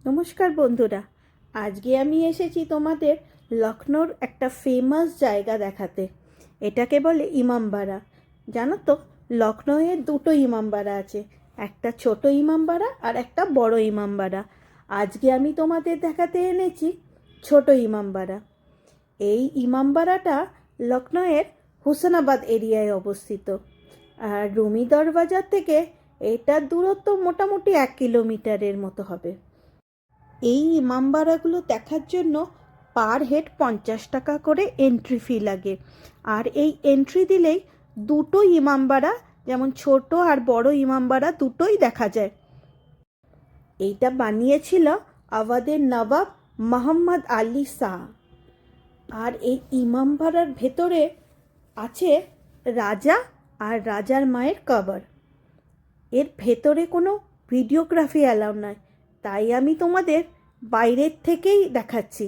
নমস্কার বন্ধুরা, আজকে আমি এসেছি তোমাদের লখনৌর একটা ফেমাস জায়গা দেখাতে। এটাকে বলে ইমামবাড়া। জানো তো, লখনৌয়ে দুটো ইমামবাড়া আছে, একটা ছোট ইমামবাড়া আর একটা বড় ইমামবাড়া। আজকে আমি তোমাদের দেখাতে এনেছি ছোট ইমামবাড়া। এই ইমামবাড়াটা লখনৌয়ের হুসেনাবাদ এরিয়ায় অবস্থিত। আর রুমি দরবাজার থেকে এটার দূরত্ব মোটামুটি 1 কিলোমিটারের মতো হবে। এই ইমামবাড়াগুলো দেখার জন্য পার হেড 50 টাকা করে এন্ট্রি ফি লাগে। আর এই এন্ট্রি দিলেই দুটো ইমামবাড়া, যেমন ছোট আর বড় ইমামবাড়া দুটোই দেখা যায়। এইটা বানিয়েছিল আওয়াদের নবাব মোহাম্মদ আলী শাহ। আর এই ইমামবাড়ার ভেতরে আছে রাজা আর রাজার মায়ের কবর। এর ভেতরে কোনো ভিডিওগ্রাফি অ্যালাউ নয়, তাই আমি তোমাদের বাইরের থেকেই দেখাচ্ছি।